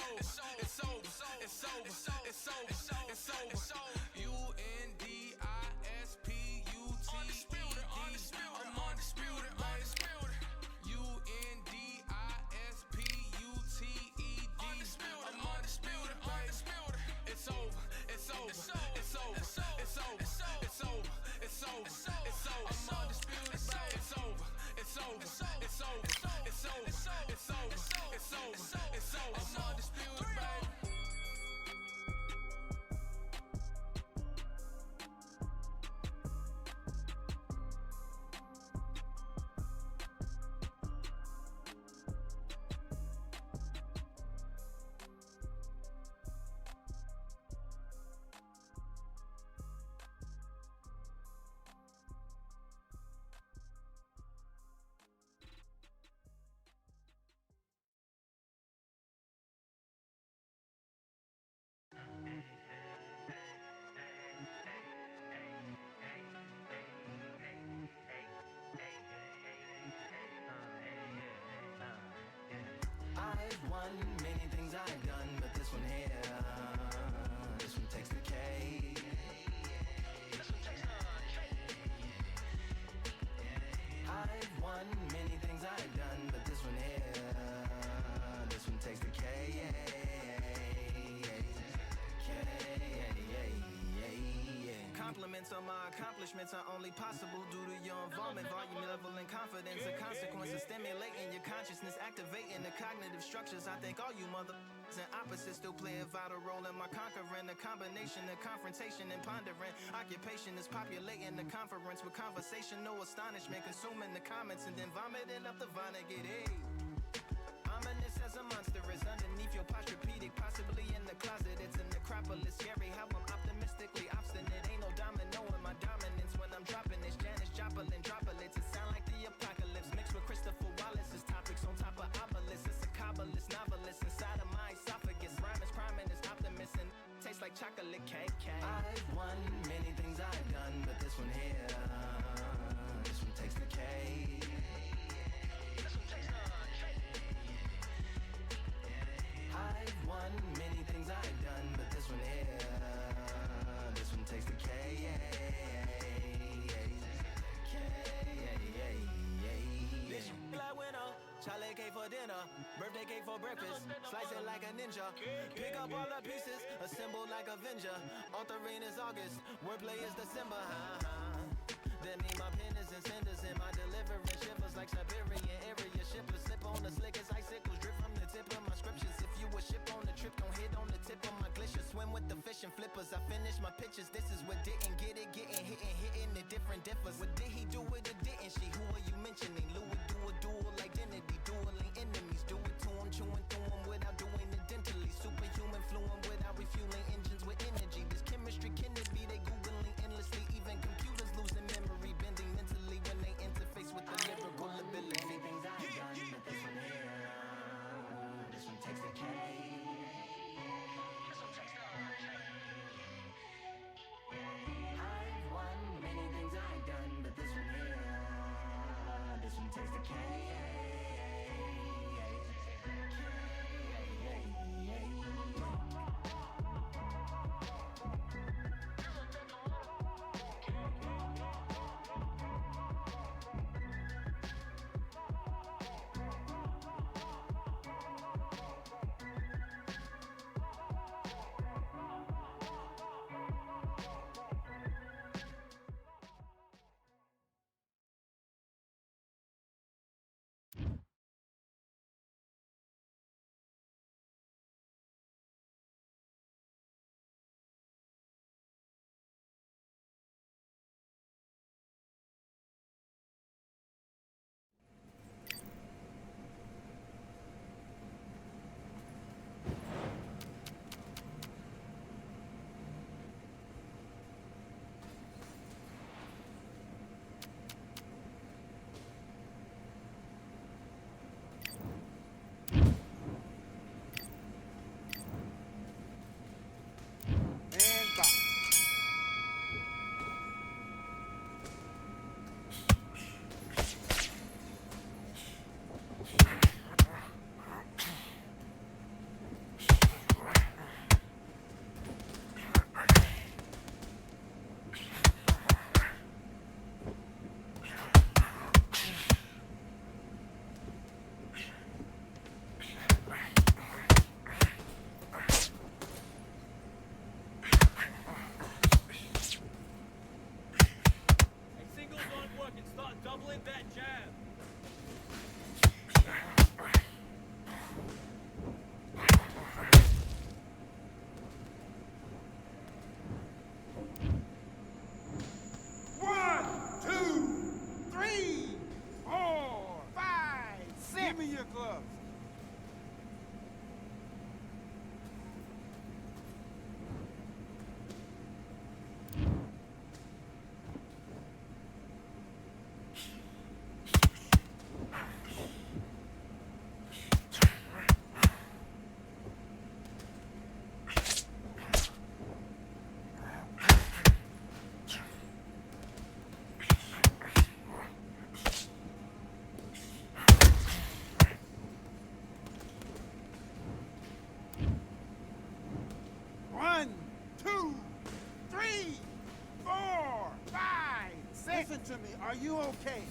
over, it's over, it's over, it's over, it's over, it's over. Undisputed, undisputed, I'm undisputed, undisputed. Undisputed, I'm undisputed, undisputed. It's over, it's over, it's over, it's over, it's over, it's over, it's over, it's over, it's over. I'm undisputed, it's over, it's over, it's over, it's over, it's over, it's over, it's over, it's over. I'm undisputed, baby. I've won many things I've done, but this one here, this one takes the cake. This one takes the cake. I've won many things I've done, but this one here, this one takes the cake. Compliments on my accomplishments are only possible due to your involvement, volume, level, and confidence. The consequences stimulating your consciousness, activating the cognitive structures. I think all you mother and opposites still play a vital role in my conquering. The combination of confrontation and pondering. Occupation is populating the conference with conversation, no astonishment, consuming the comments and then vomiting up the Vonnegut. Hey, ominous as a monster is underneath your posturepedic, possibly in the closet. It's a necropolis, scary how I'm optimistically obstinate. Ain't no domino in my dominance when I'm dropping this. Janis Joplin droplets, it sound like the apocalypse mixed with Christopher Wallace's topics on top of obelisks. It's a kabbalist novelist inside of my esophagus. Rhyme is priming is optimist and tastes like chocolate cake. I've won many things I've done, but this one here, this one takes the cake. I've won many things I've done, but this one here, this one takes the cake. Like winner, chocolate cake for dinner, birthday cake for breakfast, slice it like a ninja, pick up all the pieces, assemble like Avenger. Authoring is August, wordplay is December. That mean my pen is in cinders and my deliverance shivers like Siberian area shippers. Slip on the slickest icicles, drip from the tip of my scriptures. If you a ship on the trip, don't hit on the tip of my glacier. Swim with the fish and flippers. I finish my pictures. This is what didn't get it, getting hitting the different differs. What did he do with it? Didn't she? Who are you mentioning? Louis do a dual identity, dueling enemies. Do it to him, chewing through him without doing it dentally. Superhuman fluent without refueling engines with energy. This chemistry can it be? They googling endlessly. Even computers losing memory, bending mentally when they interface with the lyrical ability. Things I've done, but this one here, this one takes the cake. This one takes the cake. I've won many things I've done, but this one here, this one takes the cake. to me. Are you okay?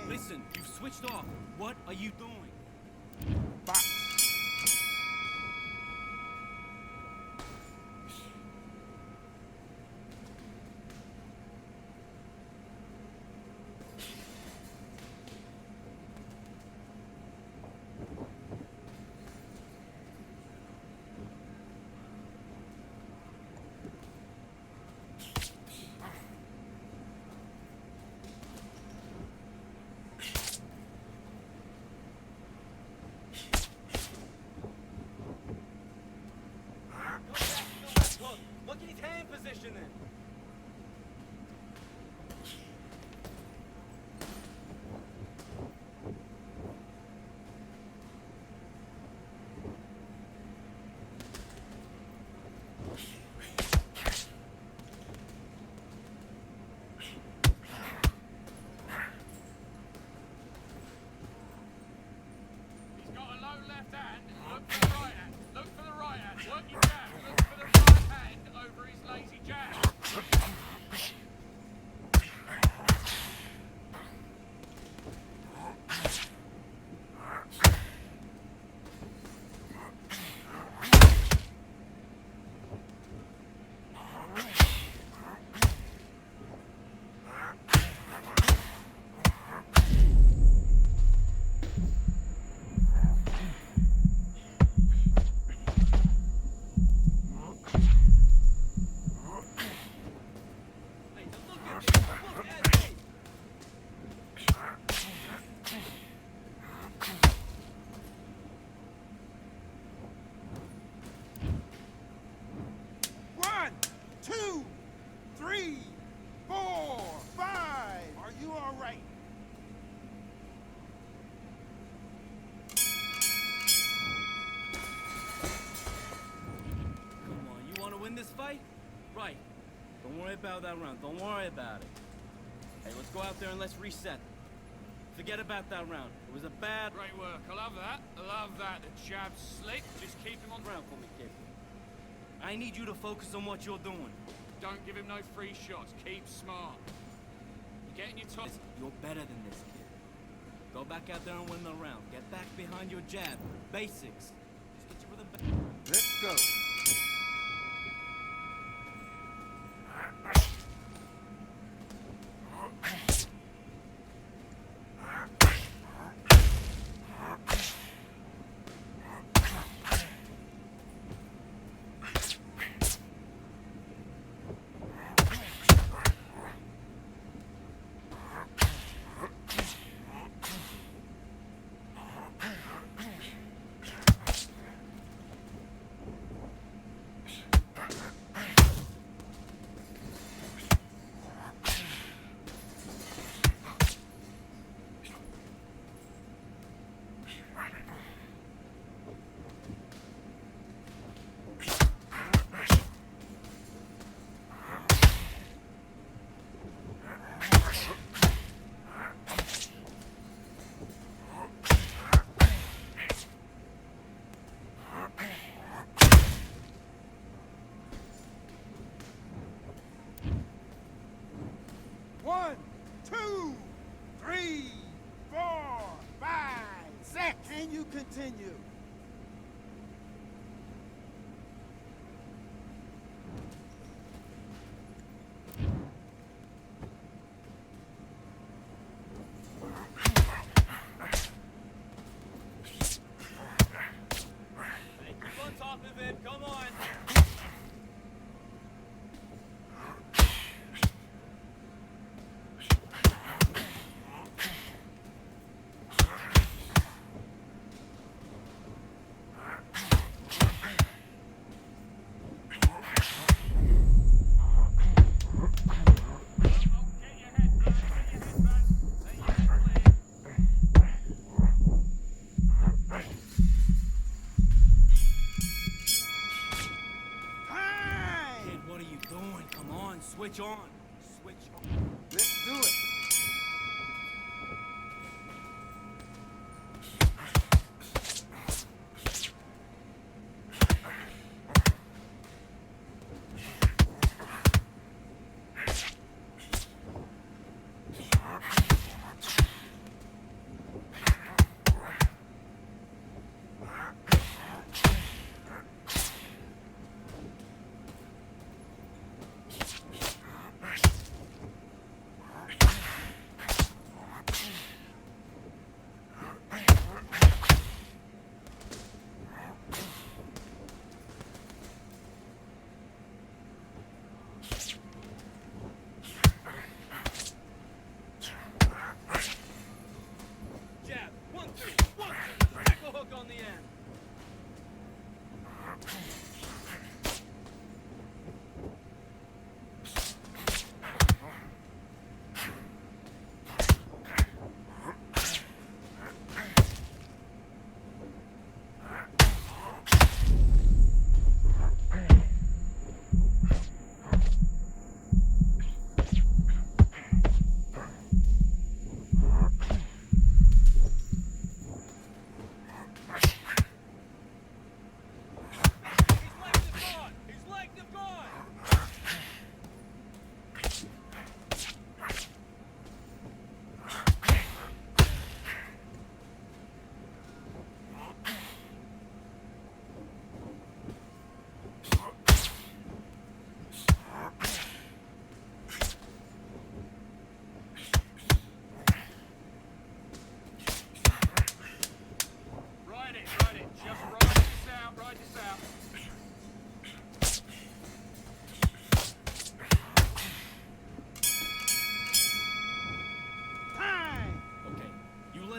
Listen, you've switched off. What are you doing? Box. Look at his hand position then. He's got a low left hand. Look for the right hand. Look for the right hand. Work your jab. Look for the right hand over his lazy jab. One, two, three, 4, 5. Are you all right? Come on, you want to win this fight? Right. Don't worry about that round. Don't worry about it. Hey, let's go out there and let's reset. Forget about that round. It was a bad Great work. I love that. I love that. The jab's slick. Just keep him on. round for me, kid. I need you to focus on what you're doing. Don't give him no free shots. Keep smart. You're getting your top. Listen, you're better than this, kid. Go back out there and win the round. Get back behind your jab. Basics. Just get your rhythm back. Let's go. One, two, three, 4, 5, 6. And you continue. Hey, keep on top of it. Come on.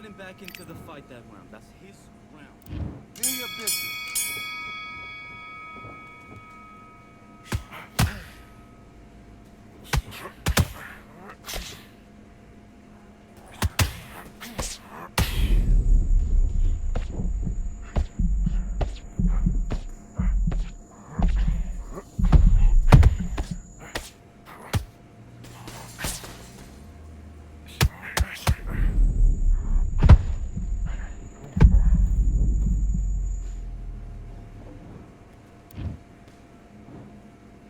getting back into the fight that round. That's his round. Do your business.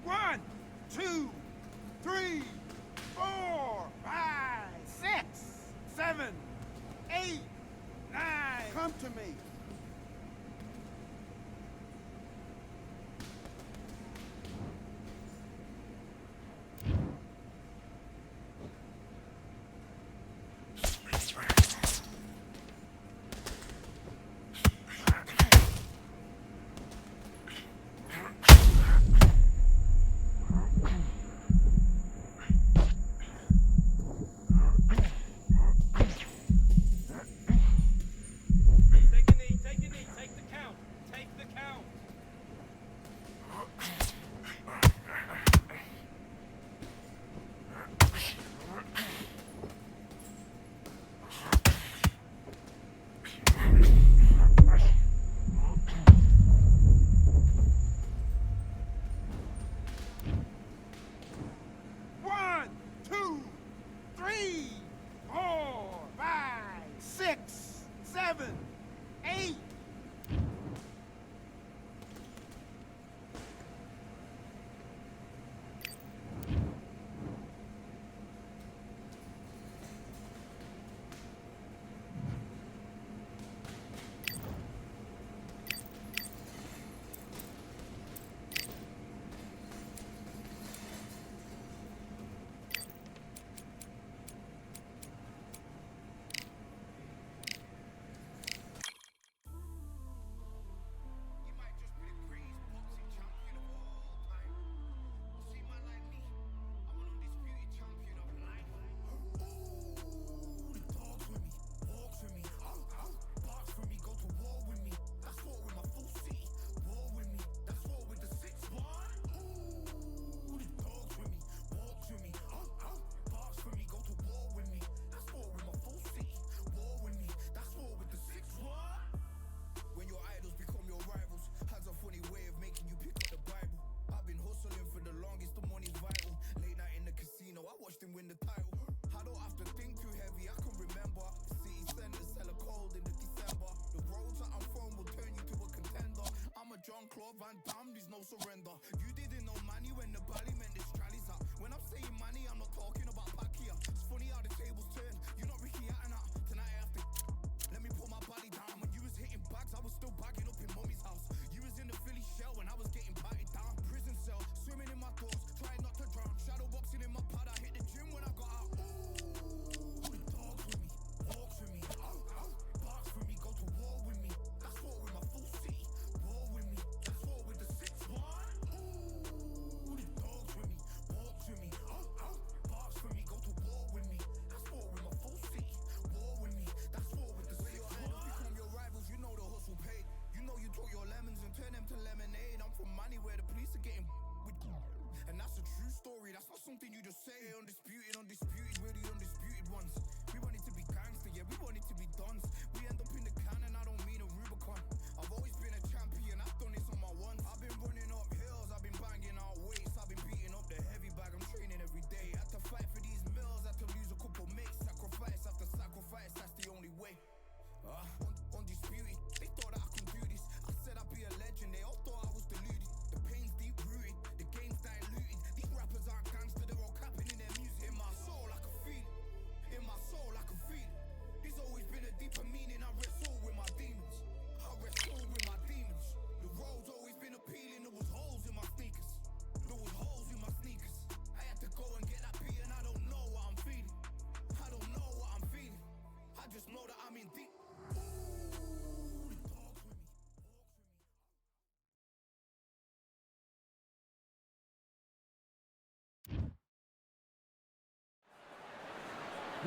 One, two, three, four, five, six, seven, eight, nine. Come to me. Take a knee.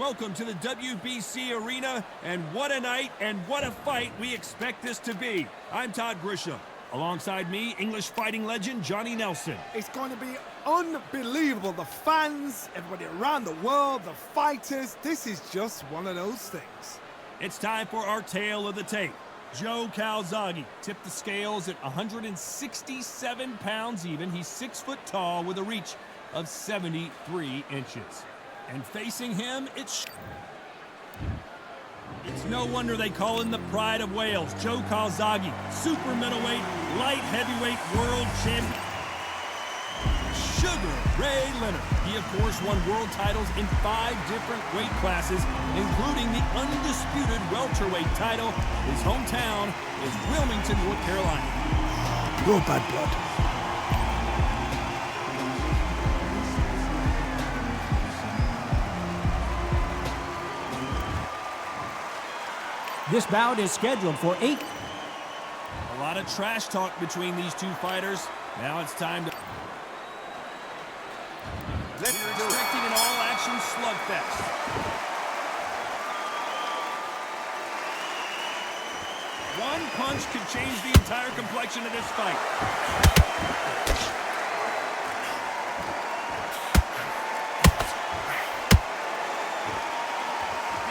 Welcome to the WBC arena, and what a night and what a fight we expect this to be. I'm Todd Grisham. Alongside me, English fighting legend Johnny Nelson. It's going to be unbelievable. The fans, everybody around the world, the fighters. This is just one of those things. It's time for our tale of the tape. Joe Calzaghe tipped the scales at 167 pounds even. He's 6 foot tall with a reach of 73 inches. And facing him, it's no wonder they call him the Pride of Wales. Joe Calzaghe, super middleweight, light heavyweight world champion. Sugar Ray Leonard. He, of course, won world titles in 5 different weight classes, including the undisputed welterweight title. His hometown is Wilmington, North Carolina. Real bad blood. This bout is scheduled for 8. A lot of trash talk between these two fighters. Now it's time to... We're expecting an all-action slugfest. One punch could change the entire complexion of this fight.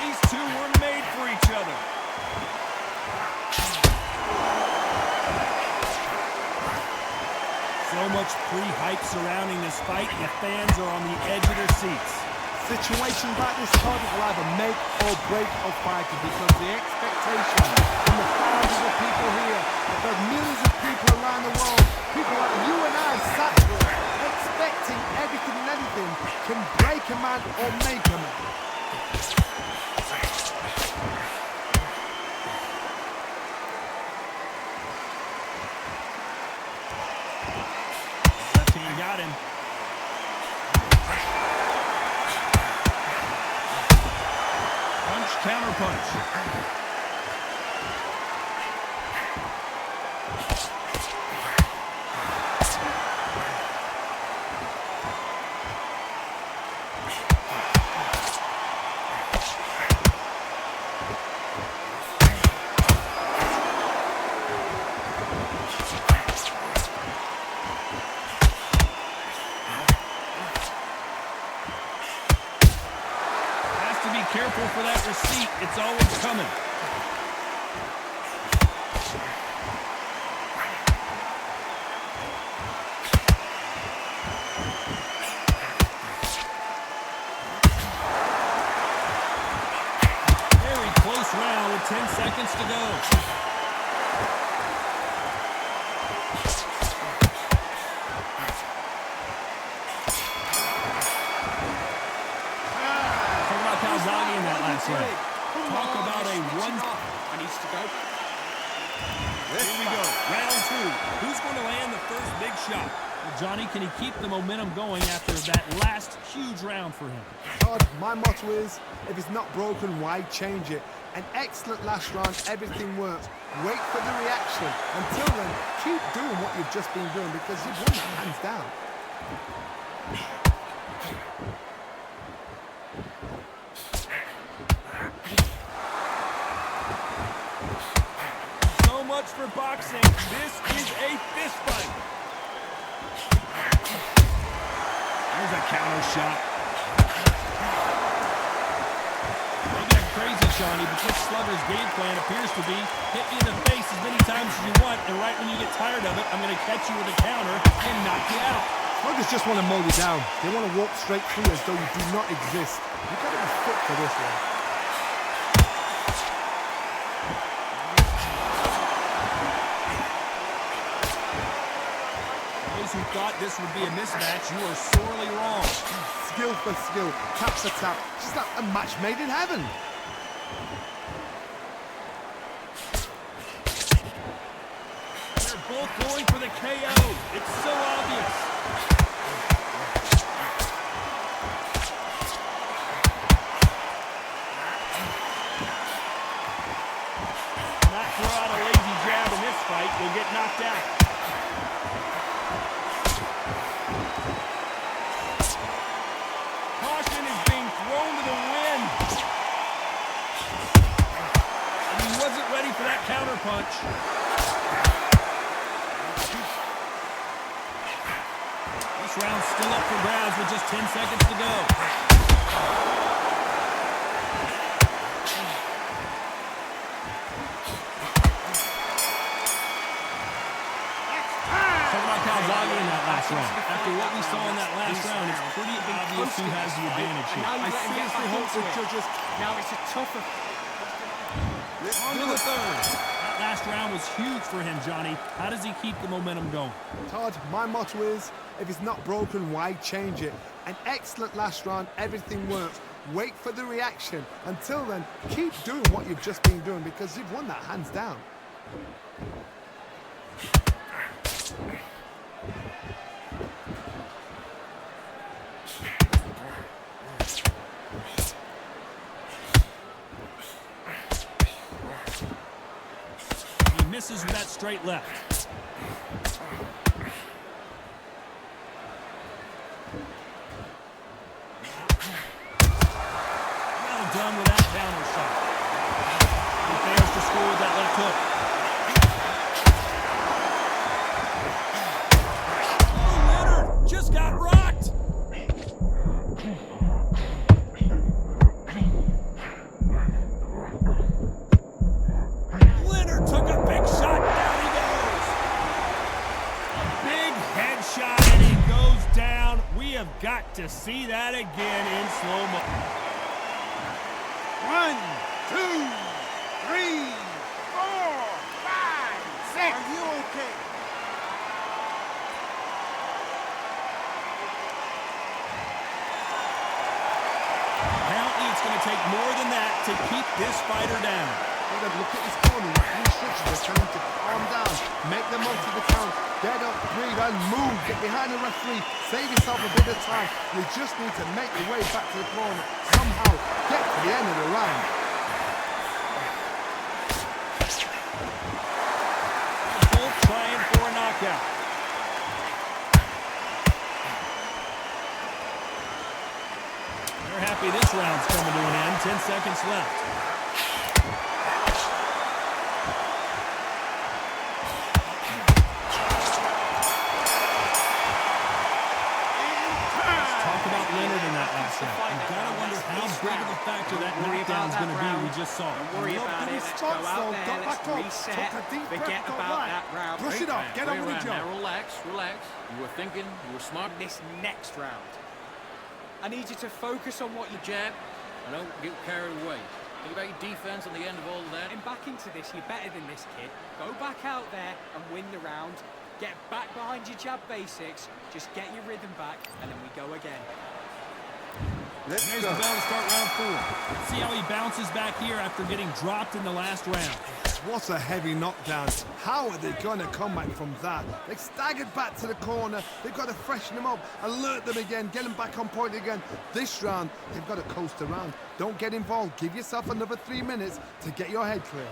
These two were made for each other. So much pre-hype surrounding this fight, and the fans are on the edge of their seats. Situations like this, Todd, will either make or break a fighter because the expectation from the thousands of people here, the millions of people around the world, people like you and I sat here expecting everything and anything can break a man or make a man. Got him. Punch, counter punch. Careful for that receipt. It's always coming. Very close round with 10 seconds to go. Calzaghe in that last round. Talk about a one. I need to go. Here we go. Round 2. Who's going to land the first big shot? Well, Johnny, can he keep the momentum going after that last huge round for him? Todd, my motto is, if it's not broken, why change it? An excellent last round, everything works. Wait for the reaction. Until then, keep doing what you've just been doing because you've won it hands down. For boxing, this is a fist fight. There's a counter shot. Maybe I'm crazy, Johnny, but this slugger's game plan appears to be hit me in the face as many times as you want, and right when you get tired of it, I'm going to catch you with a counter and knock you out. Sluggers just want to mow you down. They want to walk straight through as though you do not exist. You've got to be fit for this one. Who thought this would be a mismatch, you are sorely wrong. Skill for skill, tap for tap, just like a match made in heaven. They're both going for the KO. It's so obvious. Not throw out a lazy jab in this fight, you'll get knocked out. Caution is being thrown to the wind. punch. This round's still up for grabs with just 10 seconds to go. Calzaghe in that last round. After what we saw in that last round, it's pretty obvious who has the advantage here. I seriously hope the judges... Now it's a tougher... On to the third. That last round was huge for him, Johnny. How does he keep the momentum going? Todd, my motto is, if it's not broken, why change it? An excellent last round, everything works. Wait for the reaction. Until then, keep doing what you've just been doing because you've won that hands down. Misses with that straight left. Well done with that counter shot. He fails to score with that left hook. Oh, Leonard just got rocked. Leonard took a big shot. Down he goes. Big headshot, and he goes down. We have got to see that again in slow-mo. 1, 2, 3, 4, 5, 6. Are you okay? Apparently, it's going to take more than that to keep this fighter down. Look at this corner. Instructions are trying to calm down. Make the most of the count. Get up, breathe, and move. Get behind the referee. Save yourself a bit of time. You just need to make your way back to the corner. Somehow, get to the end of the round. Both trying for a knockout. They're happy this round's coming to an end. 10 seconds left. Leonard in that last round. You gotta wonder how big of a factor that knockdown's gonna be. We just saw. Don't worry about it. Let's go out there. Let's reset. Forget about that round. Brush it off. Get on with the job. Now relax, relax. You were thinking, you were smart. This next round, I need you to focus on what you Jab, and don't get carried away. Think about your defense at the end of all of that. And back into this, you're better than this, kid. Go back out there and win the round. Get back behind your jab basics. Just get your rhythm back, and then we go again. Let's There's go. the bell to start round 4. See how he bounces back here after getting dropped in the last round. What a heavy knockdown. How are they going to come back from that? They staggered back to the corner. They've got to freshen them up, alert them again, get them back on point again. This round, they've got to coast around. Don't get involved. Give yourself another 3 minutes to get your head clear.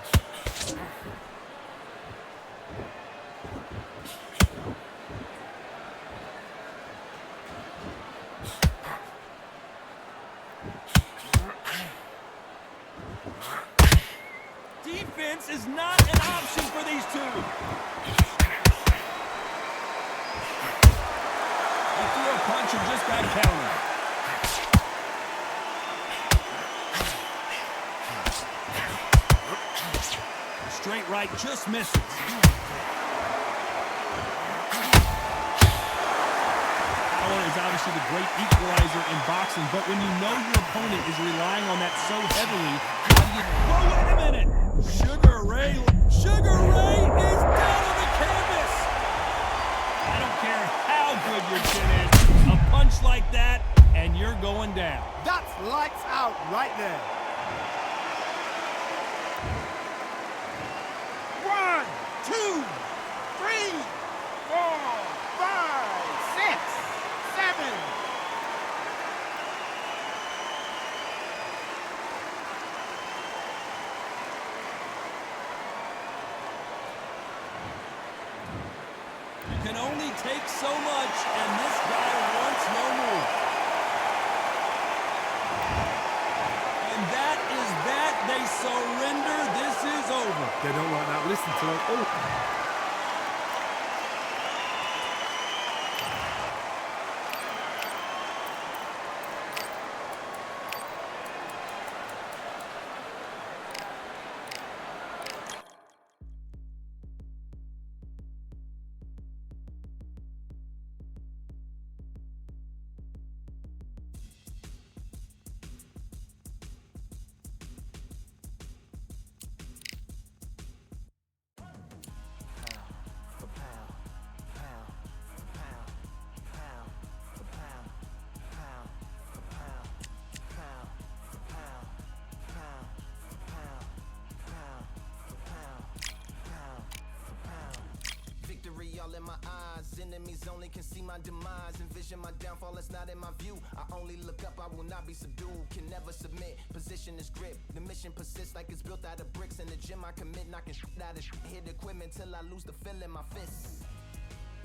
Defense is not an option for these two. He threw a punch and just got countered. Straight right just misses. Is obviously the great equalizer in boxing, but when you know your opponent is relying on that so heavily, how do you... Whoa, wait a minute! Sugar Ray is down on the canvas! I don't care how good your chin is, a punch like that, and you're going down. That's lights out right there. 1, 2, 3, 4, 5, 6, 7. You can only take so much, and this guy wants no more. And that is that. They surrender. This is over. they don't like that. Listen to them. Oh. All in my eyes, enemies only can see my demise. Envision my downfall, it's not in my view. I only look up, I will not be subdued. Can never submit, position is grip. The mission persists like it's built out of bricks. In the gym I commit, knocking shit out of shit. Hit equipment till I lose the feel in my fists.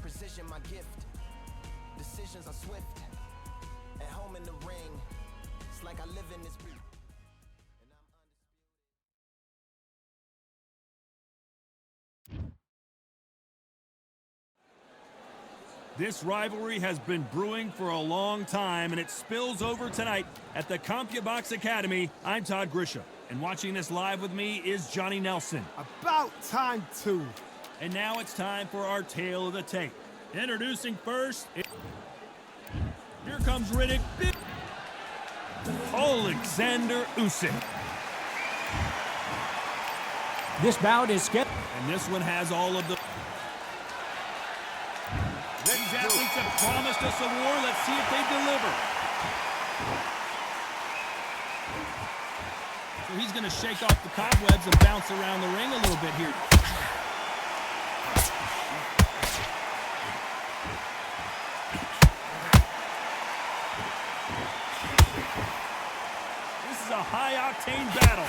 Precision my gift, decisions are swift. At home in the ring, it's like I live in this beat. This rivalry has been brewing for a long time, and it spills over tonight at the CompuBox Academy. I'm Todd Grisham, and watching this live with me is Johnny Nelson. About time, too. And now it's time for our tale of the tape. Introducing first, here comes Riddick, Alexander Usyk. This bout is scheduled. And this one has all of the... These athletes have promised us a war. Let's see if they deliver. So he's going to shake off the cobwebs and bounce around the ring a little bit here. This is a high-octane battle.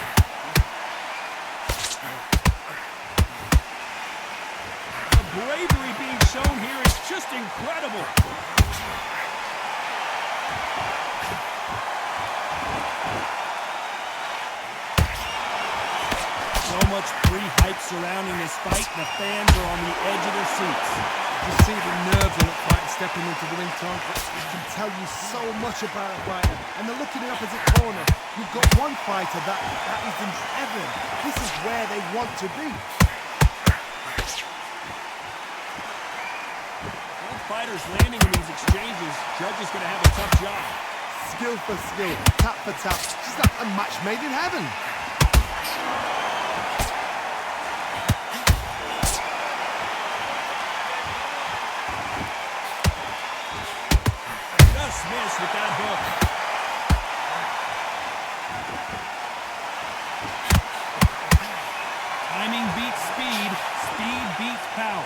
Bravery being shown here is just incredible. So much pre-hype surrounding this fight. The fans are on the edge of their seats. You see the nerves on the fight stepping into the ring, Tom. It can tell you so much about a fighter. And they're looking in the opposite corner. You've got one fighter that is in heaven. This is where they want to be. Fighters landing in these exchanges, judges going to have a tough job. Skill for skill, tap for tap, just like a match made in heaven. Just missed with that hook. Timing beats speed, speed beats power.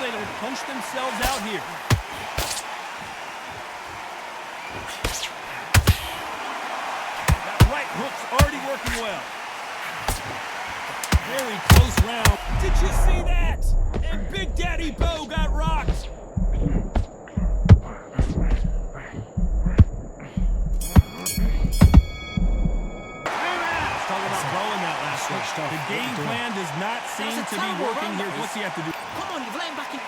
They don't punch themselves out here. That right hook's already working well. Very close round. Did you see that? And Big Daddy Bo got rocked. Let's talk about Bo in that last one. The game plan does not seem to be working here. What's he have to do? Come on, you've let him back in.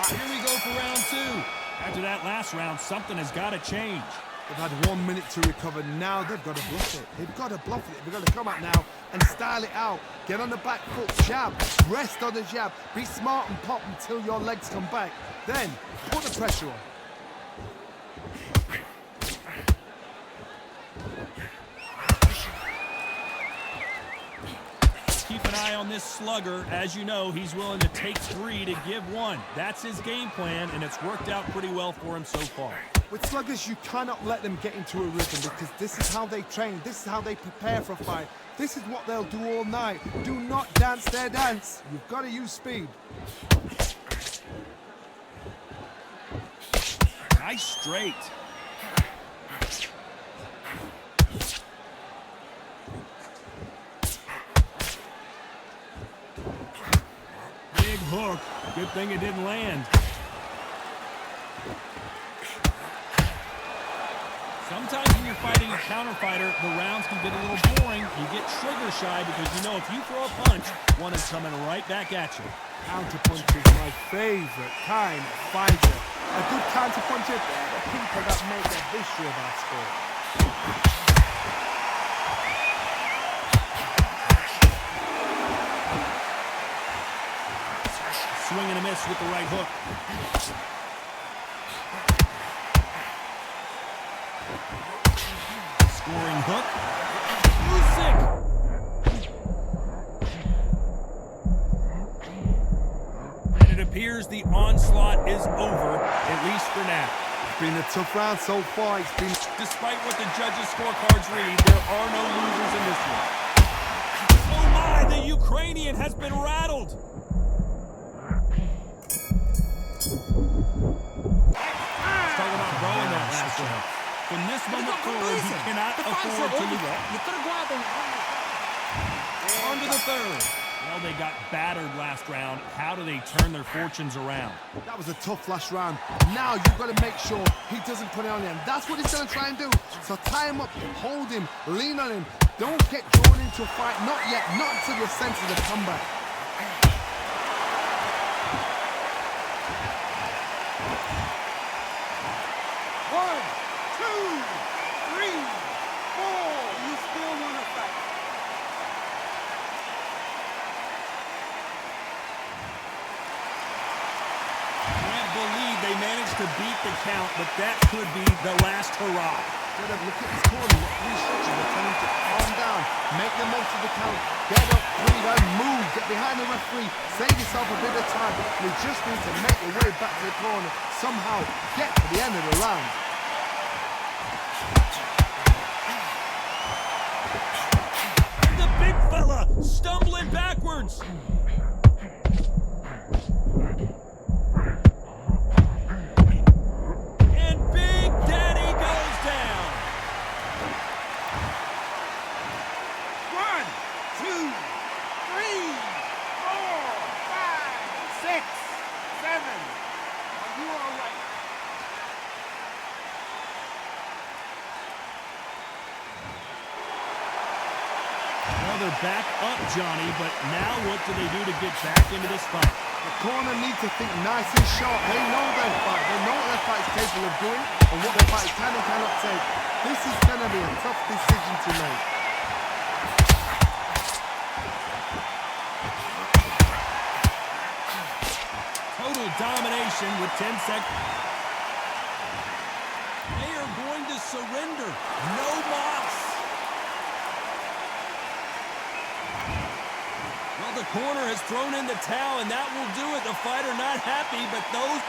Here we go for round two. After that last round, something has got to change. They've had 1 minute to recover. Now they've got to bluff it. They've got to bluff it. They've got to come out now and style it out. Get on the back foot, jab. Rest on the jab. Be smart and pop until your legs come back. Then put the pressure on. Keep an eye on this slugger. As you know, he's willing to take 3 to give 1. That's his game plan, and it's worked out pretty well for him so far. With sluggers, you cannot let them get into a rhythm because this is how they train. This is how they prepare for a fight. This is what they'll do all night. Do not dance their dance. You've got to use speed. Nice straight. Big hook. Good thing it didn't land. Sometimes when you're fighting a counter fighter, the rounds can get a little boring. You get trigger shy because you know if you throw a punch, one is coming right back at you. Counter punch is my favorite kind of fighter. A good counter puncher, the people that make the history of our sport. Swing and a miss with the right hook. Scoring hook. Usyk. And it appears the onslaught is over, at least for now. It's been a tough round so far. It's been... Despite what the judges' scorecards read, there are no losers in this one. Oh my, the Ukrainian has been rattled. Talking about growing that last round. From this moment forward, he cannot afford to lose. On to the third. Well, they got battered last round. How do they turn their fortunes around? That was a tough last round. Now you've got to make sure he doesn't put it on him. That's what he's going to try and do. So tie him up, hold him, lean on him. Don't get drawn into a fight. Not yet. Not until you're sensing the comeback. They managed to beat the count, but that could be the last hurrah. Look at his corner, restructure, they're telling him to calm down, make the most of the count, get up, breathe, and move, get behind the referee, save yourself a bit of time. You just need to make your way back to the corner, somehow get to the end of the round. The big fella stumbling backwards. They're back up, Johnny, but now what do they do to get back into this fight? The corner needs to think nice and sharp. They know their fight. They know what their fight is capable of doing and what their fight can and cannot take. This is going to be a tough decision to make. Total domination with 10 seconds. They are going to surrender. No moss. The corner has thrown in the towel, and that will do it. The fighter not happy, but those...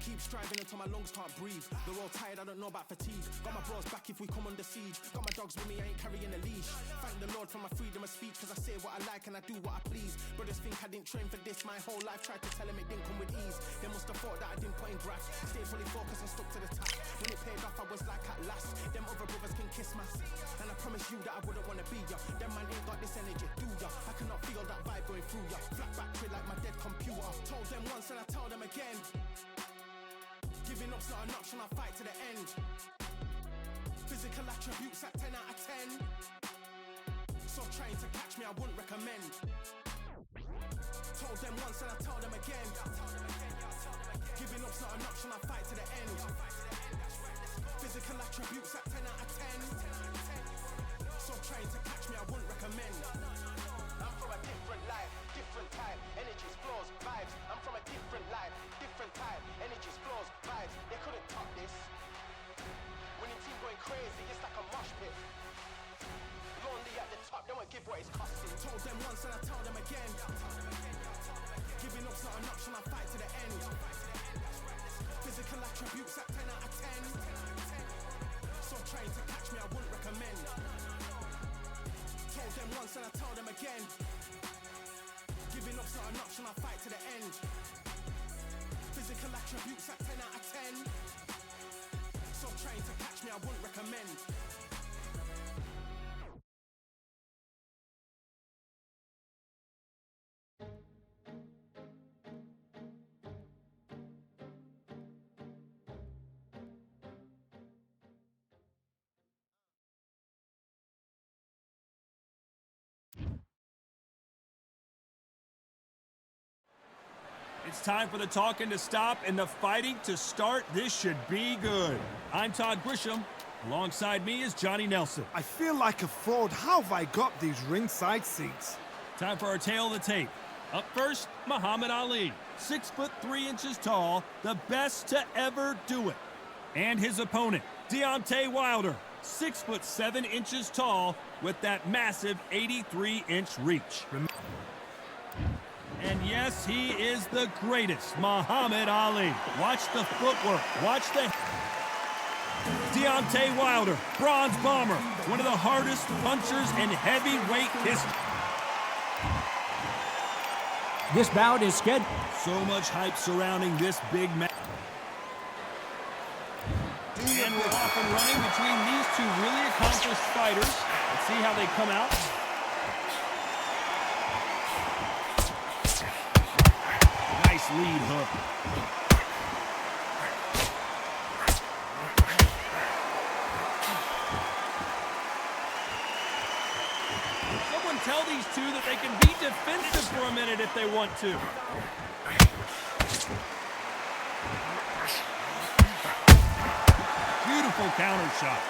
Keep striving until my lungs can't breathe. They're all tired, I don't know about fatigue. Got my bros back if we come under siege. Got my dogs with me, I ain't carrying a leash. Thank the Lord for my freedom of speech, cause I say what I like and I do what I please. Brothers think I didn't train for this my whole life. Tried to tell them it didn't come with ease. They must have thought that I didn't put in graft. Stayed fully focused and stuck to the task. When it paid off, I was like at last. Them other brothers can kiss my ass. And I promise you that I wouldn't wanna be ya. Them man ain't got this energy, do ya? I cannot feel that vibe going through ya. Flat battery like my dead computer. Told them once and I tell them again. Giving up's not an option, I'll fight to the end. Physical attributes at 10 out of 10. So trying to catch me, I wouldn't recommend. Told them once and I tell them again. Giving up's not an option, I'll fight to the end. Physical attributes at 10 out of 10. So trying to catch me, I wouldn't recommend. I'm from a different life, different time. Energies, flows, vibes. I'm from a different life, different time. Energies, flows, vibes. They couldn't top this. Winning team going crazy, it's like a mosh pit. Lonely at the top, they won't give what it's costing. Told them once and I tell them again. Giving up's not an option, I'll fight to the end. Physical attributes at 10 out of 10. So trying to catch me, I wouldn't recommend. again. Giving up's not an option, I fight to the end. Physical attributes at 10 out of 10. Stop trying to catch me, I wouldn't recommend. It's time for the talking to stop and the fighting to start. This should be good. I'm Todd Grisham. Alongside me is Johnny Nelson. I feel like a fraud. How have I got these ringside seats? Time for our tale of the tape. Up first, Muhammad Ali. 6'3" tall, the best to ever do it. And his opponent, Deontay Wilder. 6'7" tall with that massive 83-inch reach. And yes, he is the greatest, Muhammad Ali. Watch the footwork. Watch the... Deontay Wilder, bronze bomber, one of the hardest punchers in heavyweight history. This bout is scheduled. So much hype surrounding this big match. And we're off and running between these two really accomplished fighters. Let's see how they come out. Nice lead hook. Someone tell these two that they can be defensive for a minute if they want to. Beautiful counter shot.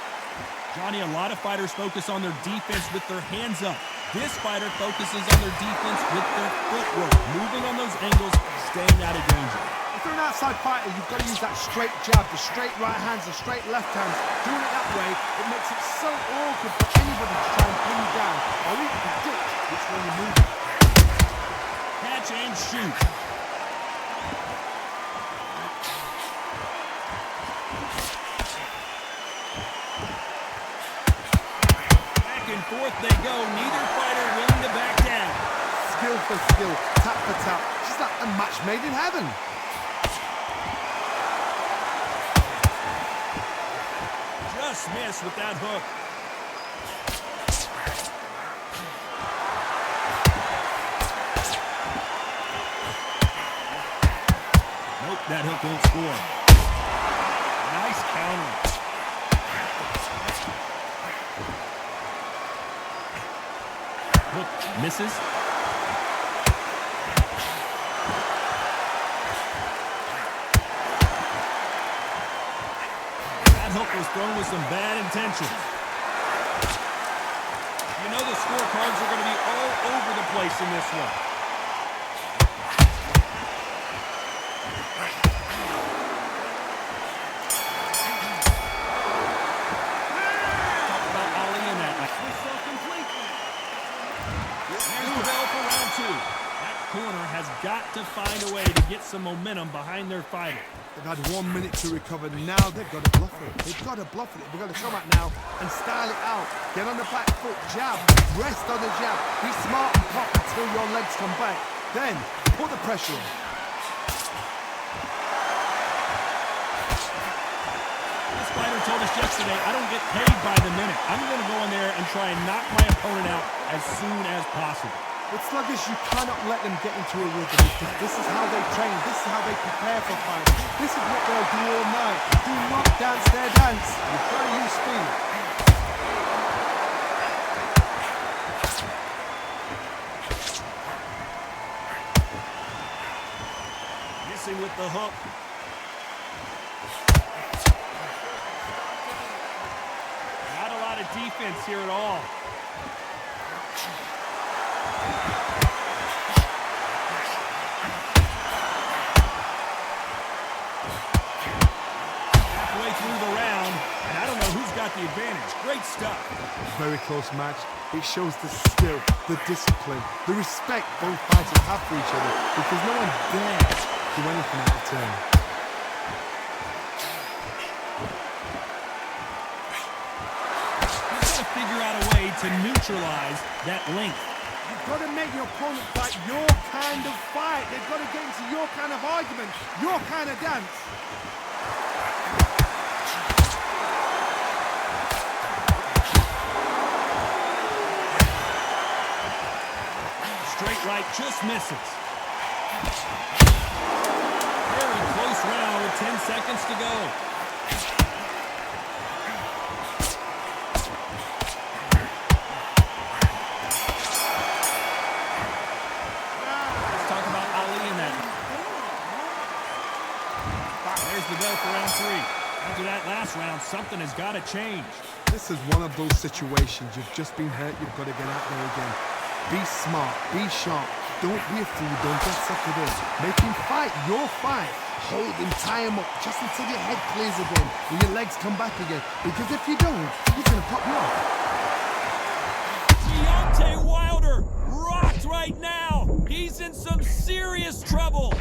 Johnny, a lot of fighters focus on their defense with their hands up. This fighter focuses on their defense with their footwork, moving on those angles, staying out of danger. If you're an outside fighter, you've got to use that straight jab, the straight right hands, the straight left hands. Doing it that way, it makes it so awkward for anybody to try and pin you down or even predict which way you're moving. Catch and shoot. Forth they go, neither fighter willing to back down. Skill for skill, tap for tap, just like a match made in heaven. Just missed with that hook. Nope, that hook won't score. Nice counter. Hook misses. That hook was thrown with some bad intentions. You know the scorecards are going to be all over the place in this one. Talk about Ali in that match. That corner has got to find a way to get some momentum behind their fighter. They've had 1 minute to recover. Now they've got to bluff it. They've got to bluff it. They've got to come out now and style it out. Get on the back foot, jab, rest on the jab. Be smart and pop until your legs come back. Then put the pressure on. This fighter told us yesterday, I don't get paid by the minute. I'm going to go in there and try and knock my opponent out as soon as possible. With sluggish, you cannot let them get into a rhythm because this is how they train, this is how they prepare for fights. This is what they'll do all night. Do not dance their dance. You've got to use speed. Missing with the hook. Not a lot of defense here at all. Halfway through the round, and I don't know who's got the advantage. Great stuff. Very close match. It shows the skill, the discipline, the respect both fighters have for each other because no one dares do anything out of turn. He's got to figure out a way to neutralize that length. got to make your opponent fight your kind of fight. They've got to get into your kind of argument, your kind of dance. Straight right just misses. Very close round with 10 seconds to go. Let's talk about Ali in that. There's the bell for round 3. After that last round, something has got to change. This is one of those situations. You've just been hurt. You've got to get out there again. Be smart. Be sharp. Don't be a fool. Don't get suckered in. Make him fight your fight. Hold him, tie him up, just until your head clears again and your legs come back again. Because if you don't, he's going to pop you off. Deontay Wilder rocked right now. He's in some serious trouble.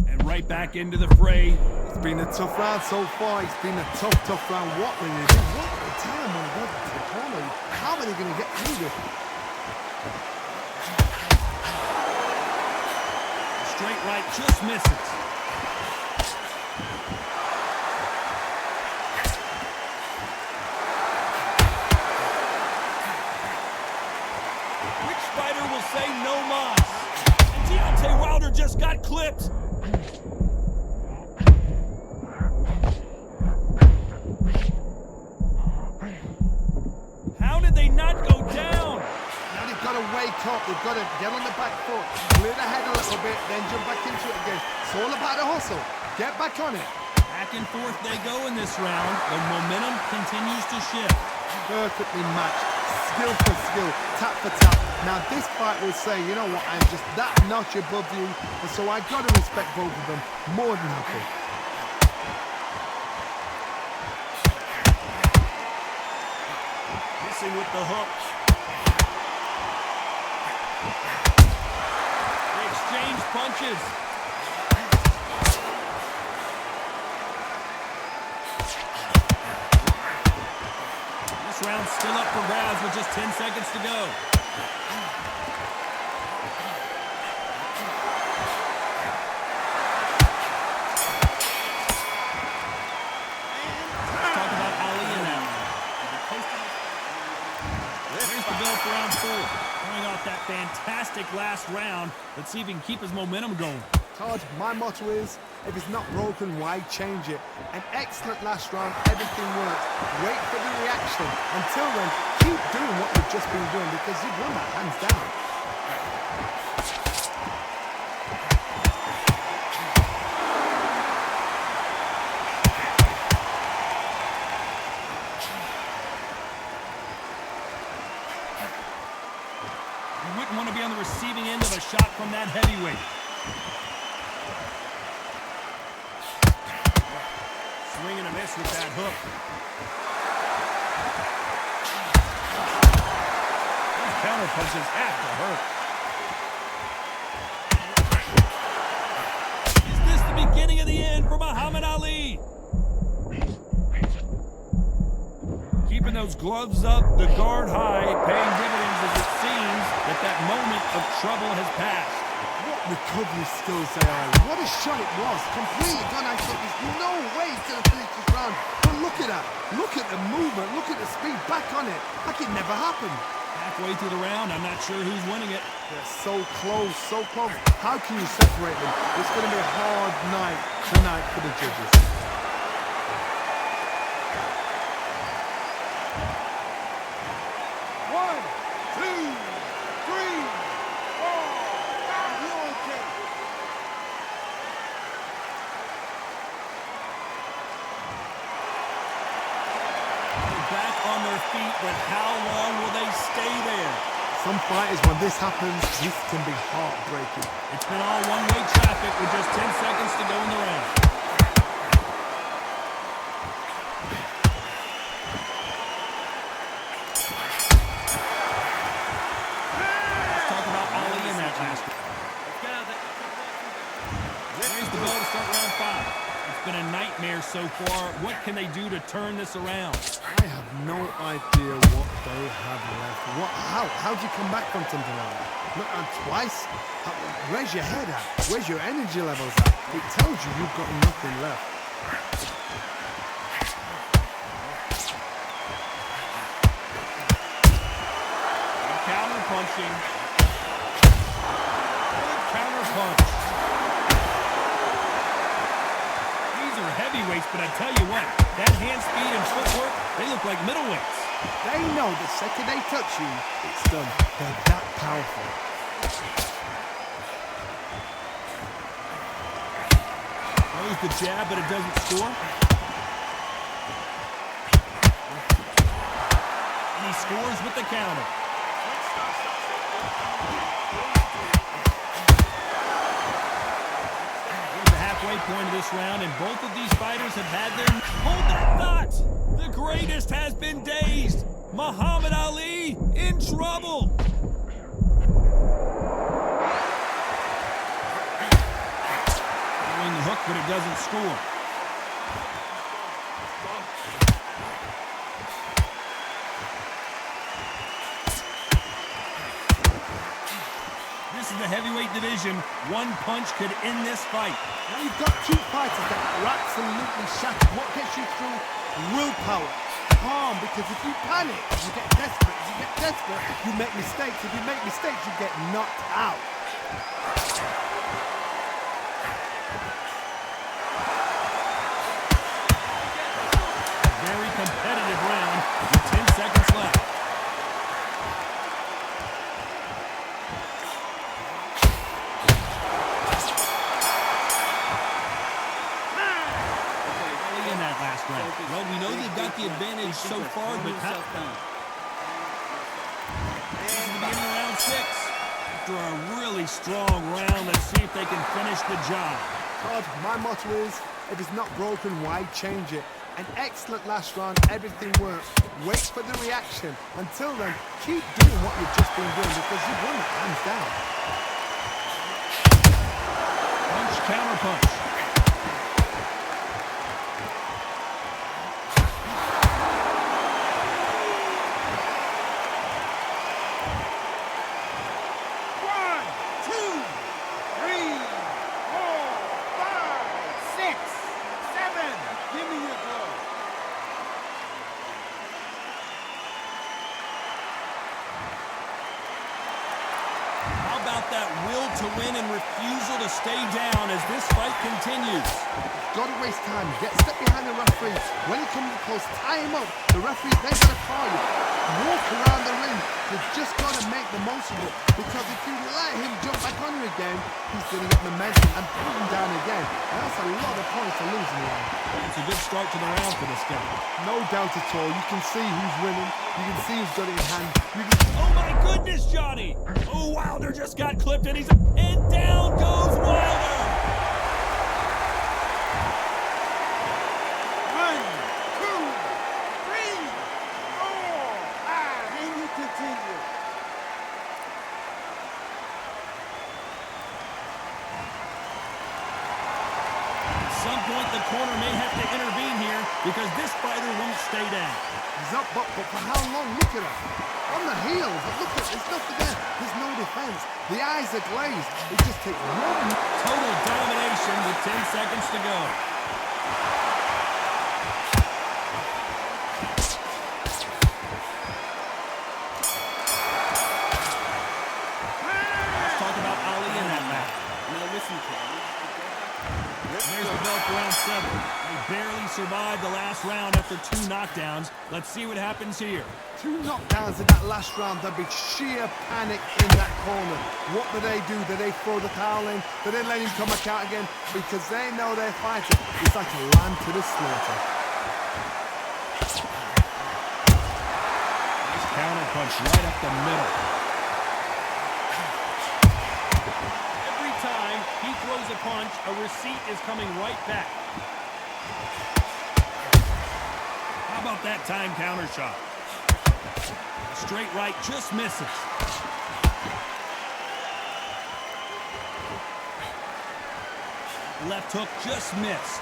And right back into the fray. It's been a tough round so far. It's been a tough round. What will they do? What will they tell him when they go to the corner? How are they going to get through this? Straight right just misses. Which fighter will say no mas? And Deontay Wilder just got clipped. How did they not go down? Now they've got to wake up. They've got to get on the back foot, clear the head a little bit, then jump back into it again. It's all about the hustle. Get back on it. Back and forth they go in this round. The momentum continues to shift. Perfectly matched. Skill for skill, tap for tap. Now this fight will say, you know what, I'm just that notch above you, and so I got to respect both of them more than happy. Missing with the hook. They exchange punches. This round's still up for grabs with just 10 seconds to go. Let's talk about Ali in that one. Here's the bell for round 4. Coming off that fantastic last round. Let's see if he can keep his momentum going. Todd, my motto is, if it's not broken, why change it? An excellent last round, everything works. Wait for the reaction. Until then, keep doing what you've just been doing because you've won that hands down. You wouldn't want to be on the receiving end of a shot from that heavyweight. Swing and a miss with that hook. These counter punches have to hurt. Is this the beginning of the end for Muhammad Ali? Keeping those gloves up, the guard high, paying dividends as it seems that moment of trouble has passed. What recovery skills they are. What a shot it was. Completely gone. I thought there's no way he's going to finish this round. But look at that. Look at the movement. Look at the speed. Back on it. Like it never happened. Halfway through the round, I'm not sure who's winning it. They're so close, so close. How can you separate them? It's going to be a hard night tonight for the judges. But how long will they stay there? Some fighters, when this happens, this can be heartbreaking. It's been all one-way traffic with just 10 seconds to go in the round. Let's talk about Ali in that last round. Here's the bell to start round 5. It's been a nightmare so far. What can they do to turn this around? I have no idea what they have left. How do you come back from something like that? Look, and twice. Where's your head at? Where's your energy levels at? It tells you you've got nothing left. Counter punching. Counter punch. These are heavyweights, but I tell you what, that hand speed and footwork, they look like middleweights. They know the second they touch you, it's done. They're that powerful. Throws the jab, but it doesn't score. And he scores with the counter. Here's the halfway point of this round, and both of these fighters have had their... Hold that thought! The greatest has been dazed. Muhammad Ali in trouble. Throwing the hook, but it doesn't score. This is the heavyweight division. One punch could end this fight. Now you've got two fighters that are absolutely shattered. What gets you through? Willpower. Calm, because if you panic, you get desperate. If you get desperate, you make mistakes. If you make mistakes, you get knocked out. Very competitive round with 10 seconds left. In that last round. Well, we know they've got the advantage so far, but this is the beginning of round 6. After a really strong round, let's see if they can finish the job. Todd, my motto is, if it's not broken, why change it? An excellent last round, everything worked. Wait for the reaction. Until then, keep doing what you've just been doing because you've won it hands down. Punch, counter punch. That will to win and refusal to stay down as this fight continues. Gotta waste time. Get step behind the referee. When he comes close, tie him up. The referee, they gotta call you. Walk around the ring. You've just gotta make the most of it. Because if you let him jump back on you again, he's gonna get momentum and put him down again. And that's a lot of points to lose in the round. It's a good start to the round for this guy. No doubt at all. You can see who's winning. You can see who's got it in hand. Oh my goodness, Johnny! Oh, Wilder just got clipped and and down goes Wilder! 1, 2, 3, 4, 5, and you continue. At some point, the corner may have to intervene here because this fighter won't stay down. He's up, but for how long? Look at him. On the heels. Look at there's nothing there. There's no defense. The eyes are glazed. It just takes one. Total domination with 10 seconds to go. Let's talk about Ali in that match. Now listen, Ken. There's the belt for round 7. They barely survived the last round after 2 knockdowns. Let's see what happens here. 2 knockdowns in that last round. There'll be sheer panic in that corner. What do? Do they throw the towel in? Do they let him come back out again? Because they know they're fighting. It's like a lamb to the slaughter. Nice counter punch right up the middle. Every time he throws a punch, a receipt is coming right back. How about that time counter shot? Straight right just misses. Left hook just missed.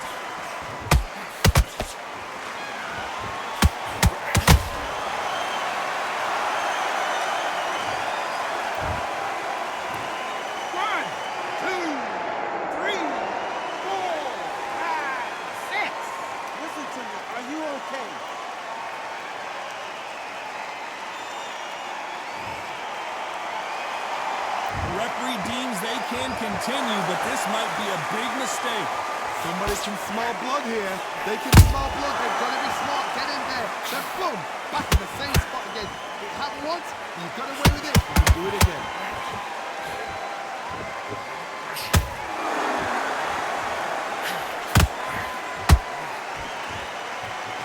referee deems they can continue, but this might be a big mistake. Somebody can smell blood here. They can smell blood. They've got to be smart. Get in there. Then boom, back in the same spot again. It happened once, and you got away with it, and you do it again.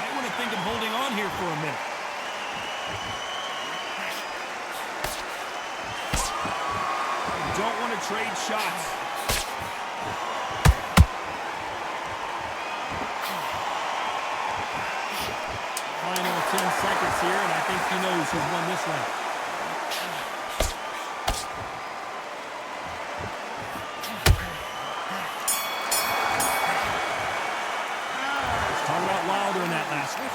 I want to think of holding on here for a minute. You don't want to trade shots. Final 10 seconds here, and I think he knows who's won this round. Let's talk about Wilder in that last one.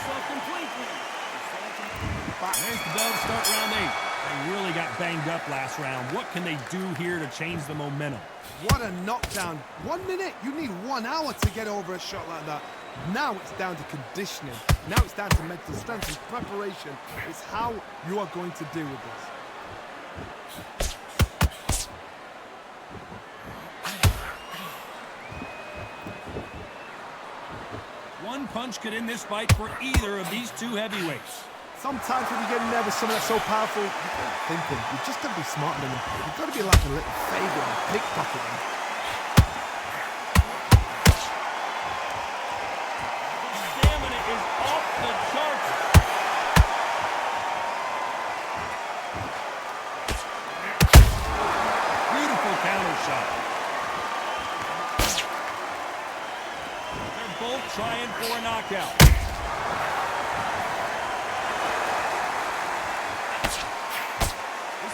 There's the bell to start round 8. They really got banged up last round. What can they do here to change the momentum? What a knockdown. 1 minute, you need 1 hour to get over a shot like that. Now it's down to conditioning. Now it's down to mental strength and preparation. It's how you are going to deal with this. One punch could end this fight for either of these two heavyweights. Sometimes when you get nervous, something that's so powerful, you can't think them. You just got to be smarter than them. You've got to be like a little faggot and pickpocket them. Stamina is off the charts. Beautiful counter shot. They're both trying for a knockout.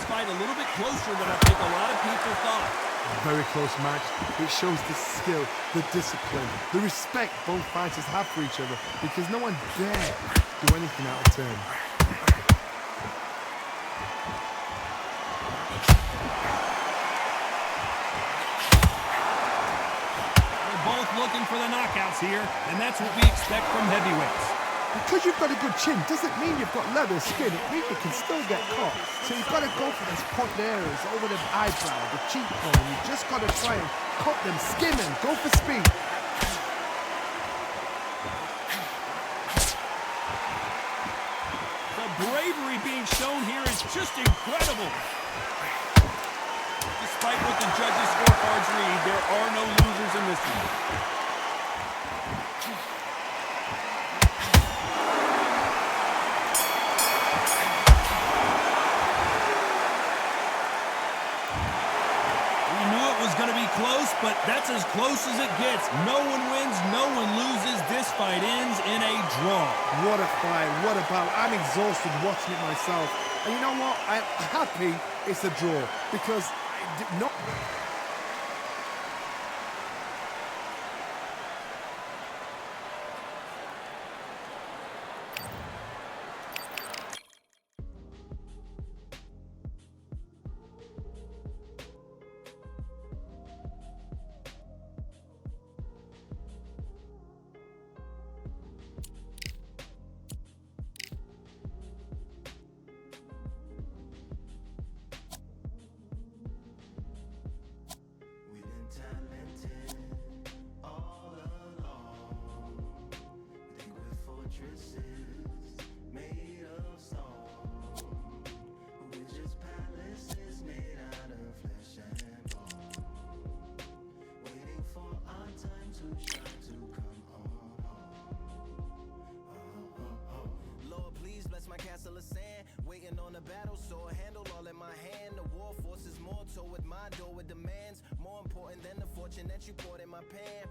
Fight a little bit closer than I think a lot of people thought. A very close match. It shows the skill, the discipline, the respect both fighters have for each other, because no one dare do anything out of turn. They're both looking for the knockouts here, and that's what we expect from heavyweights. Because you've got a good chin doesn't mean you've got leather skin. It means you can still get caught. So you've got to go for those point areas over the eyebrow, the cheekbone. You just got to try and cut them, skim them, go for speed. The bravery being shown here is just incredible. Despite what the judges' scorecards read, there are no losers in this one. Close, but that's as close as it gets. No one wins, no one loses. This fight ends in a draw. What a fight, what a battle. I'm exhausted watching it myself. And you know what? I'm happy it's a draw, because I did not... My castle of sand, waiting on a battle sword, handle all in my hand. The war force is mortal with my door with demands, more important than the fortune that you poured in my pan.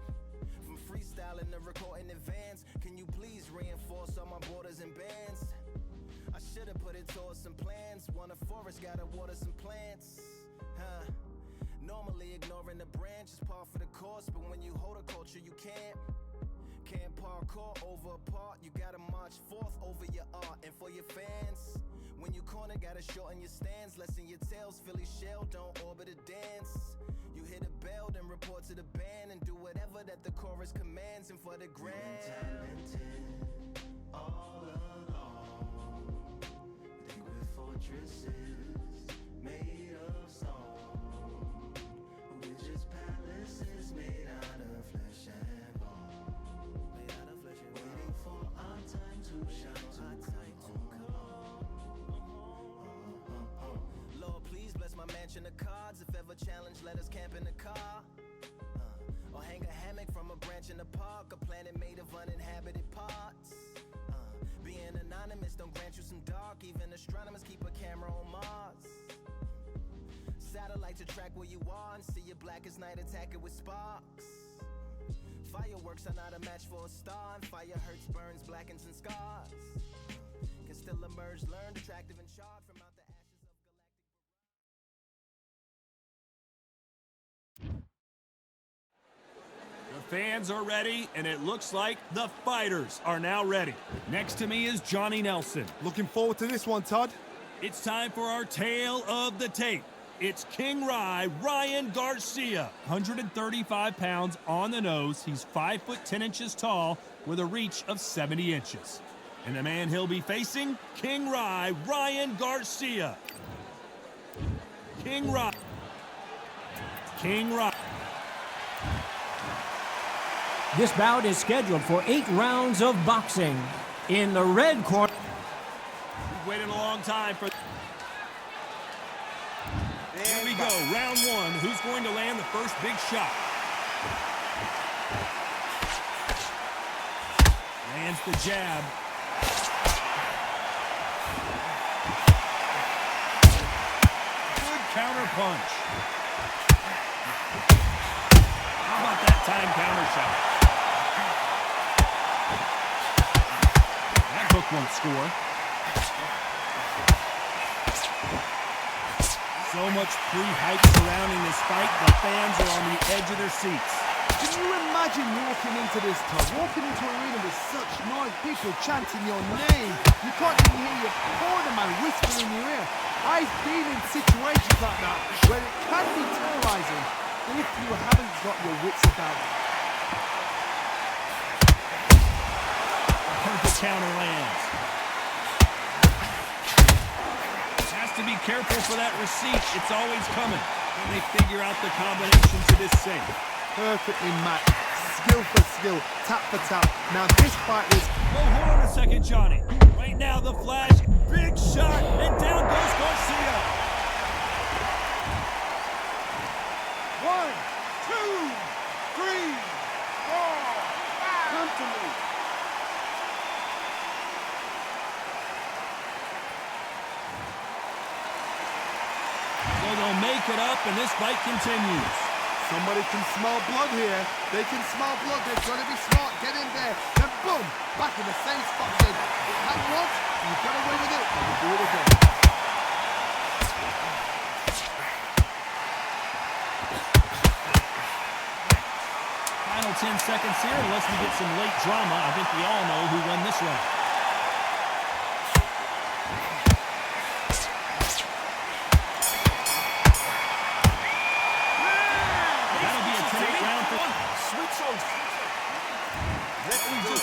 From freestyling to recording advance, can you please reinforce all my borders and bands? I should have put it towards some plans. Want a forest, gotta water some plants. Normally ignoring the branch is par for the course, but when you hold a culture you can't parkour over a part. You gotta march forth over your art. And for your fans, when you corner, gotta shorten your stance. Lessen your tails, Philly shell, don't orbit a dance. You hit a bell, then report to the band, and do whatever that the chorus commands. And for the grand, talented all along. Think we're fortresses made of stone. let us camp in the car. Or hang a hammock from a branch in the park, a planet made of uninhabited parts. Being anonymous don't grant you some dark, even astronomers keep a camera on Mars. Satellites to track where you are and see your black as night, attack it with sparks. Fireworks are not a match for a star, and fire hurts, burns, blackens, and scars. Can still emerge, learned, attractive, and charred from out the ashes of galactic. The fans are ready, and it looks like the fighters are now ready. Next to me is Johnny Nelson. Looking forward to this one, Todd. It's time for our tale of the tape. It's King Ryan Garcia. 135 pounds on the nose. He's 5 foot 10 inches tall with a reach of 70 inches. And the man he'll be facing, King Ryan Garcia. King Ryan. This bout is scheduled for 8 rounds of boxing. In the red corner. We've waited a long time for... Here we go, round one. Who's going to land the first big shot? Lands the jab. Good counter punch. How about that time counter shot? That hook won't score. So much pre-hype surrounding this fight, the fans are on the edge of their seats. Can you imagine walking into this, Todd? Walking into an arena with such noise, people chanting your name. You can't even hear your corner man whispering in your ear. I've been in situations like that where it can be terrorizing if you haven't got your wits about you. Perfect counter lands. To be careful for that receipt, it's always coming when they figure out the combination to this safe. Perfectly matched, skill for skill, tap for tap. Now this fight is... Well, hold on a second, Johnny. Right now, the flash, big shot, and down goes Garcia. 1, 2, 3, 4, 5. Come to me. They'll make it up, and this fight continues. Somebody can smell blood here. They can smell blood. They've got to be smart. Get in there. Then boom, back in the same spot again. It happened once, you get away with it, and you do it again. Final 10 seconds here, unless we get some late drama. I think we all know who won this round.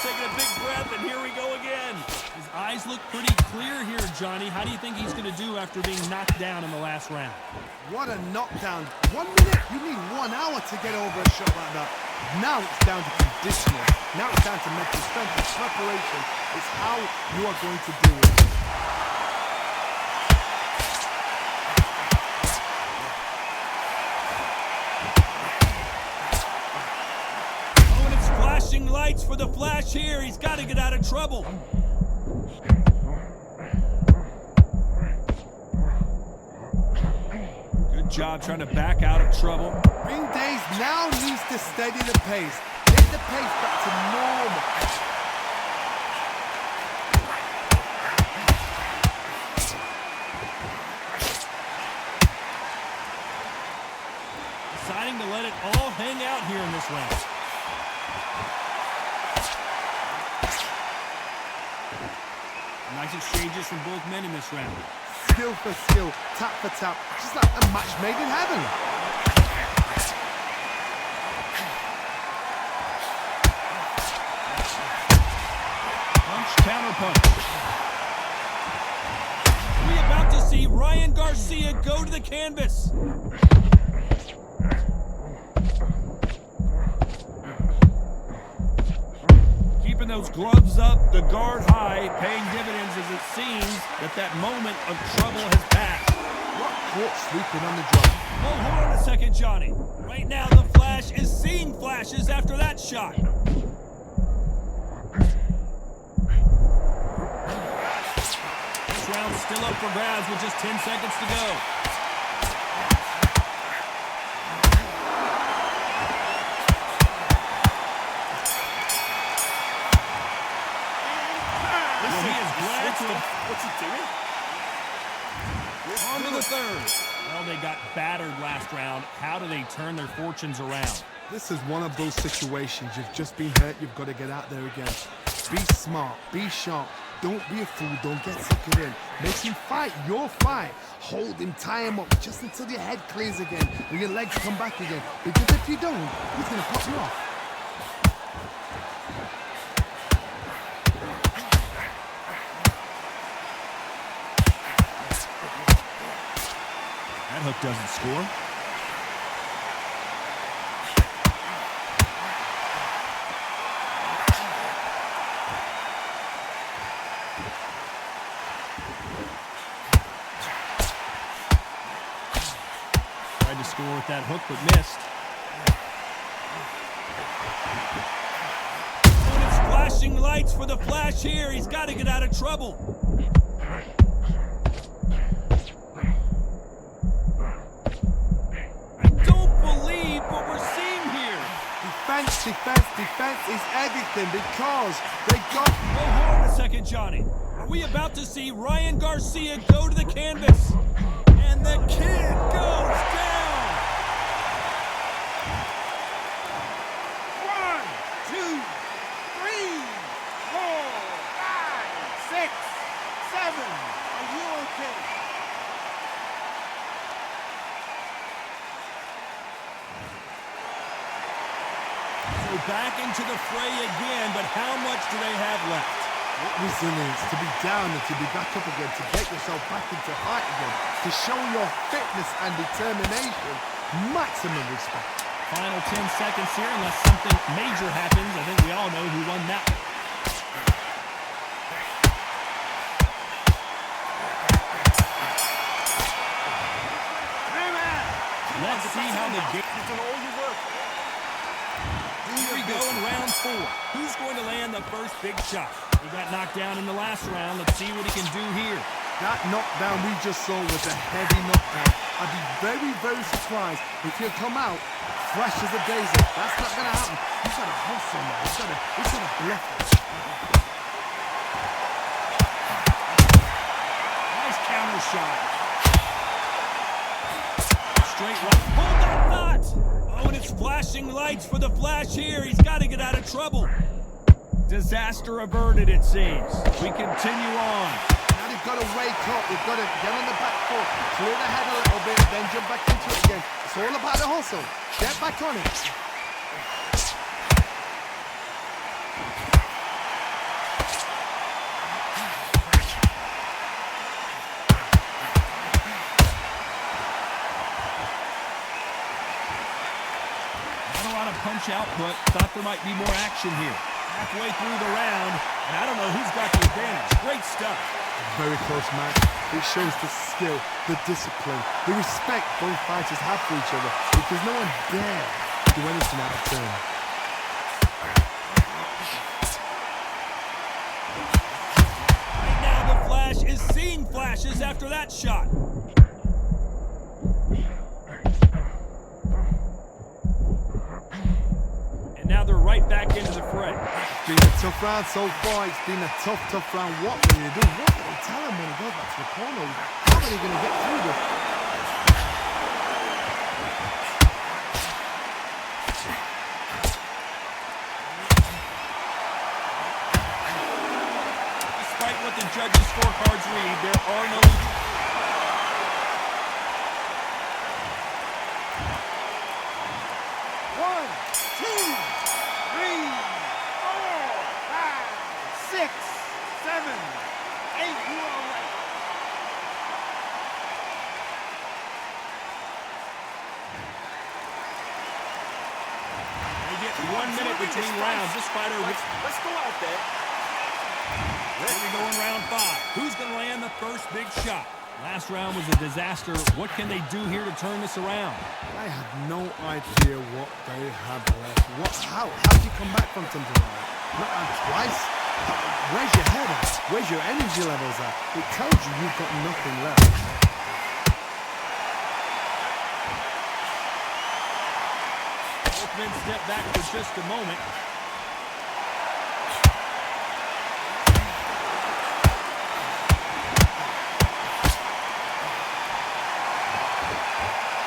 Taking a big breath, and here we go again. His eyes look pretty clear here, Johnny. How do you think he's going to do after being knocked down in the last round? What a knockdown. 1 minute, you need 1 hour to get over a shot like that. Now it's down to conditioning. Now it's down to mental strength and preparation. It's how you are going to do it. Lights for the flash here. He's got to get out of trouble. Good job trying to back out of trouble. Ring Days now needs to steady the pace. Get the pace back to normal. Deciding to let it all hang out here in this round. Nice exchanges from both men in this round. Skill for skill, tap for tap, just like a match made in heaven. Punch, counter punch. We're about to see Ryan Garcia go to the canvas. Keeping those gloves up, the guard high, paying dividends as it seems that moment of trouble has passed. Got caught sleeping on the job. Oh, hold on a second, Johnny. Right now, the Flash is seeing flashes after that shot. This round's still up for grabs with just 10 seconds to go. What's he doing? On to the third. Well, they got battered last round. How do they turn their fortunes around? This is one of those situations. You've just been hurt. You've got to get out there again. Be smart. Be sharp. Don't be a fool. Don't get suckered in. Make him fight your fight. Hold him. Tie him up just until your head clears again and your legs come back again. Because if you don't, he's going to pop you off. That hook doesn't score. Tried to score with that hook, but missed. And it's flashing lights for the Flash here. He's got to get out of trouble. Defense is everything because they got... Oh, hold on a second, Johnny. Are we about to see Ryan Garcia go to the canvas? And the kid goes down! 1, 2, 3, 4, 5, 6, 7. Are you okay? Back into the fray again, but how much do they have left? Resilience, to be down and to be back up again, to get yourself back into fight again, to show your fitness and determination. Maximum respect. Final 10 seconds here, unless something major happens. I think we all know who won that one. Let's see how the game... You've done all your work. Here we go in round 4. Who's going to land the first big shot? He got knocked down in the last round. Let's see what he can do here. That knockdown we just saw was a heavy knockdown. I'd be very, very surprised if he'll come out fresh as a daisy. That's not going to happen. He's got a hustle now. He's got a bluff. Nice counter shot. Straight right. Hold that thought. Oh, and it's flashing lights for the Flash here. He's got to get out of trouble. Disaster averted, it seems. We continue on. Now they've got to wake up. They've got to get on the back foot, clear the head a little bit, then jump back into it again. It's all about the hustle. Get back on it. Punch output. Thought there might be more action here. Halfway through the round, and I don't know who's got the advantage. Great stuff. Very close match. It shows the skill, the discipline, the respect both fighters have for each other because no one dare do anything out of turn. Right now the Flash is seeing flashes after that shot. Now they're right back into the fray. It's been a tough round so far. It's been a tough round. What will you do? What will they tell him when he goes back to the corner? How are they going to get through this? Despite what the judges' scorecards read, there are no... Between rounds, this fighter... Let's go out there. Here we go in round 5. Who's going to land the first big shot? Last round was a disaster. What can they do here to turn this around? I have no idea what they have left. How do you come back from something like that? Not twice? Where's your head at? Where's your energy levels at? It tells you you've got nothing left. Both men step back for just a moment.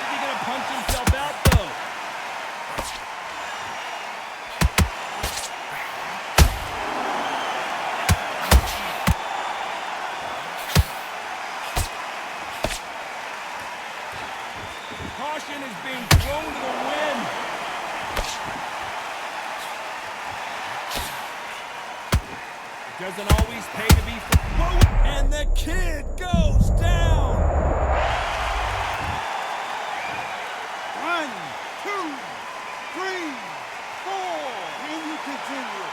Is he going to punch himself out, though? Caution is being thrown to the wind. It doesn't always pay to be... Whoa! And the kid goes down! 1, 2, 3, 4. And you continue.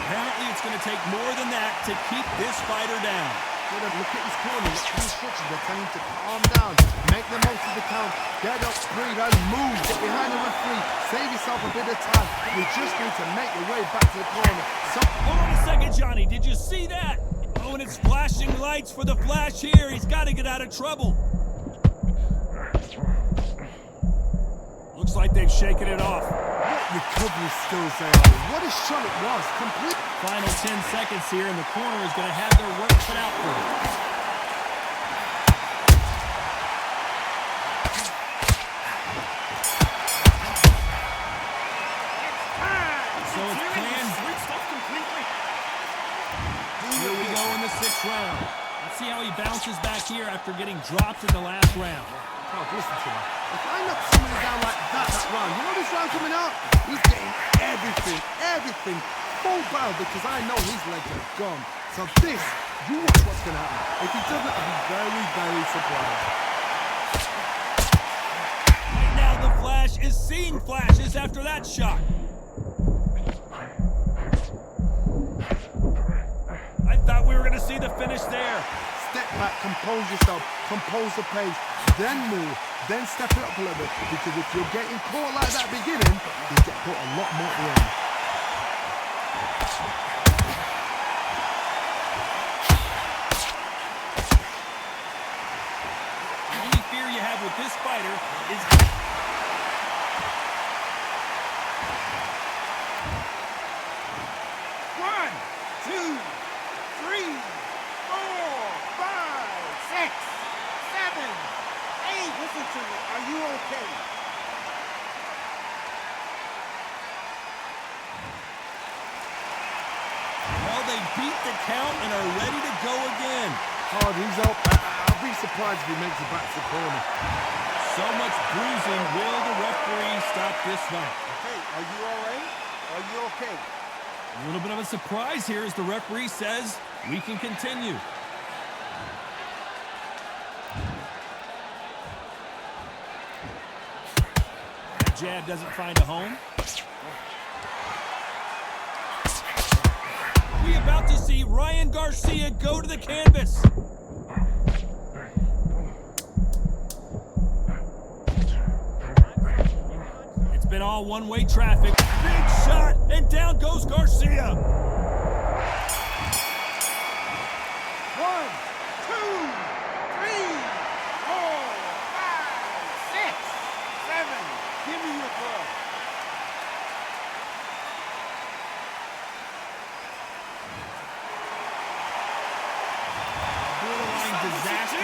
Apparently it's going to take more than that to keep this fighter down. Look at his corner. Look at the instructions. They're telling him to calm down. Make the most of the count. Get up, breathe, and move. Get behind the referee. Save yourself a bit of time. You just need to make your way back to the corner. Hold on a second, Johnny. Did you see that? Oh, and it's flashing lights for the flash here. He's got to get out of trouble. Looks like they've shaken it off. What recovery skills they are. What a shot it was. Complete. Final 10 seconds here, and the corner is going to have their work cut out for them. So it's planned. Switched off completely. Here we go in the 6th round. Let's see how he bounces back here after getting dropped in the last round. Oh, listen to me. If I knock somebody down like that round, you know this round coming out? He's getting everything full barrel because I know his legs are gone. So this, you watch what's going to happen. If he doesn't, I'll be very, very surprised. Right now, the Flash is seeing flashes after that shot. I thought we were going to see the finish there. Step back, compose yourself, compose the pace, then move, then step it up a little bit. Because if you're getting caught like that beginning, you get caught a lot more at the end. The only fear you have with this fighter is... One, 2, 3, 4, 5, 6, 7, 8. Listen to me. Are you okay? Well, they beat the count and are ready to go again. Oh, he's up. I'll be surprised if he makes it back to the corner. So much bruising. Will the referee stop this fight? Hey, are you all right? Are you okay? A little bit of a surprise here as the referee says we can continue. That jab doesn't find a home. We about to see Ryan Garcia go to the canvas. It's been all one-way traffic. Big shot, and down goes Garcia. 1, 2, 3, 4, 5, 6, 7. Give me your glove. Borderline disaster.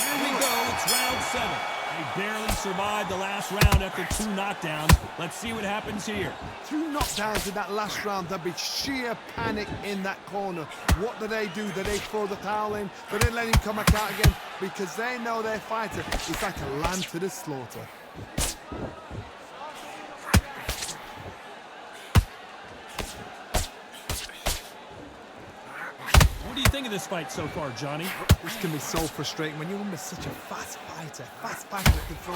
Here we go, it's round 7. They barely survived the last round after 2 knockdowns. Let's see what happens here. 2 knockdowns in that last round. There'll be sheer panic in that corner. What do? Do they throw the towel in? Do they let him come back out again? Because they know their fighter is like a lamb to the slaughter. What do you think of of this fight so far, Johnny? This can be so frustrating when you're under such a fast fighter that can throw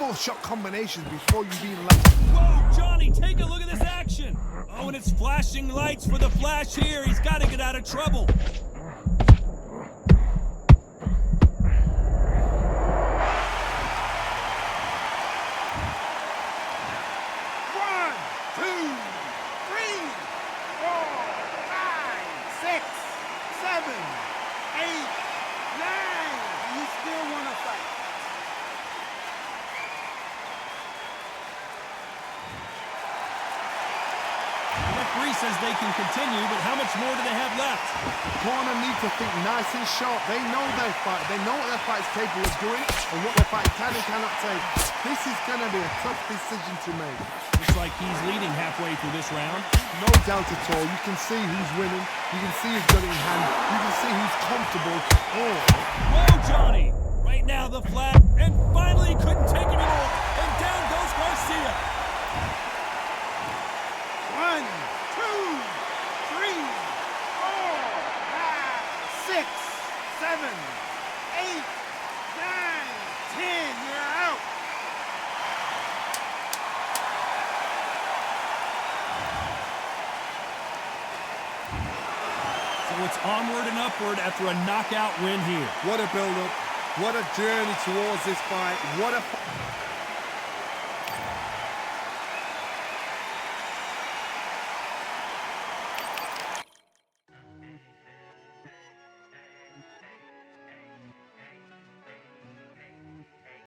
3-4 shot combinations before you even land. Whoa, Johnny, take a look at this action. Oh, and it's flashing lights for the Flash here. He's got to get out of trouble. Says they can continue, but how much more do they have left? The corner need to think nice and sharp. They know their fight. They know what their fight's capable of doing and what their fight can and cannot take. This is going to be a tough decision to make. Looks like he's leading halfway through this round. No doubt at all. You can see who's winning. You can see who's got it in hand. You can see who's comfortable. Oh. Whoa, Johnny! Right now the flag, and finally he couldn't take it anymore. And down goes Garcia. 1, 2, 3, 4, 5, 6, 7, 8, 9, 10. You're out. So it's onward and upward after a knockout win here. What a build-up. What a journey towards this fight. What a...